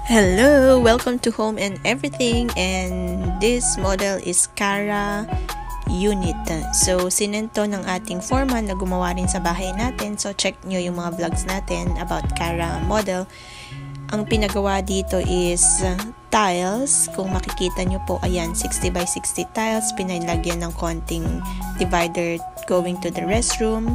Hello! Welcome to Home and Everything, and this model is Cara unit. So, sinento ng ating foreman na gumawa rin sa bahay natin. So, check nyo yung mga vlogs natin about Cara model. Ang pinagawa dito is tiles. Kung makikita nyo po, ayan, 60 by 60 tiles. Pinalagyan ng konting divider going to the restroom.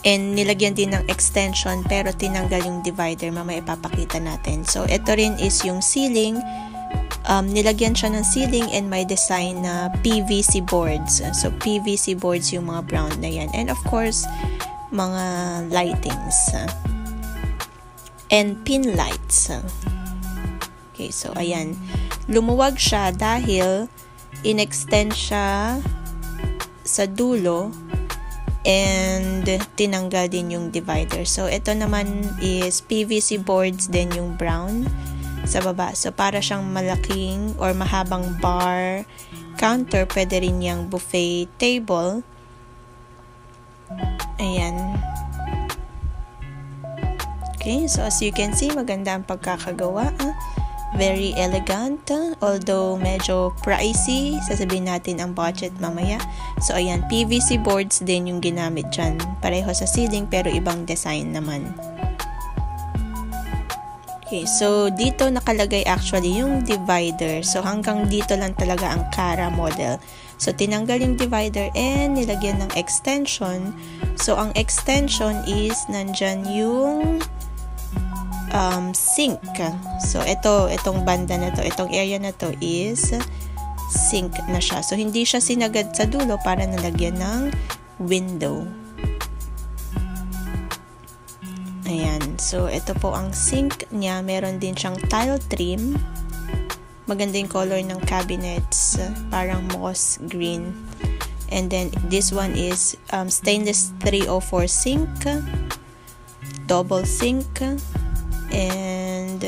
And nilagyan din ng extension pero tinanggal yung divider. Mamaya ipapakita natin. So, ito rin is yung ceiling. Nilagyan siya ng ceiling and may design na PVC boards. So, PVC boards yung mga brown na yan. And of course, mga lightings. And pin lights. Okay, so ayan. Lumuwag siya dahil in-extend siya sa dulo. And tinanggal din yung divider. So, ito naman is PVC boards din yung brown sa baba. So, para siyang malaking or mahabang bar counter. Pwede rin yung buffet table. Ayan. Okay, so as you can see, maganda ang pagkakagawa. Very elegant, although medyo pricey. Sasabihin natin ang budget mamaya. So, ayan, PVC boards din yung ginamit dyan. Pareho sa ceiling, pero ibang design naman. Okay, so dito nakalagay actually yung divider. So, hanggang dito lang talaga ang Cara model. So, tinanggal yung divider and nilagyan ng extension. So, ang extension is nandyan yung sink. So, itong banda na to, itong area na to is sink na siya. So, hindi siya sinagad sa dulo para nalagyan ng window. Ayan. So, ito po ang sink niya. Meron din siyang tile trim. Maganda yung color ng cabinets. Parang moss green. And then, this one is stainless 304 sink. Double sink. And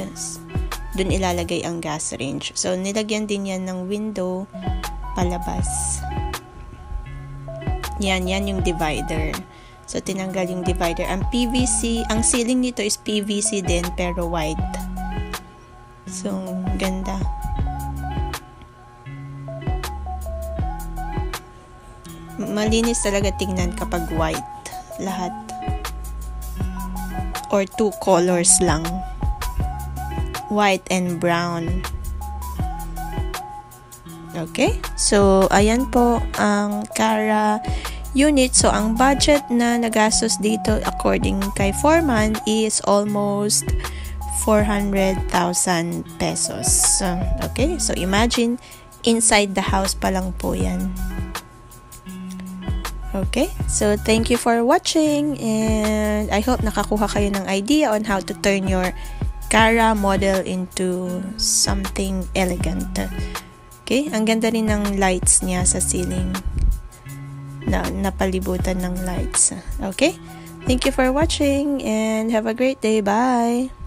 dun ilalagay ang gas range. So, nilagyan din yan ng window palabas. Yan yung divider. So, tinanggal yung divider. Ang PVC, ang ceiling nito is PVC din, pero white. So, ganda. Malinis talaga tingnan kapag white. Lahat. Or two colors lang. White and brown. Okay? So, ayan po ang Cara unit. So, ang budget na nagastos dito according kay foreman is almost 400,000 pesos. Okay? So, imagine, inside the house pa lang po yan. Okay, so thank you for watching, and I hope nakakuha kayo ng idea on how to turn your Cara model into something elegant. Okay, ang ganda rin ng lights niya sa ceiling. Napalibutan ng lights. Okay, thank you for watching and have a great day. Bye!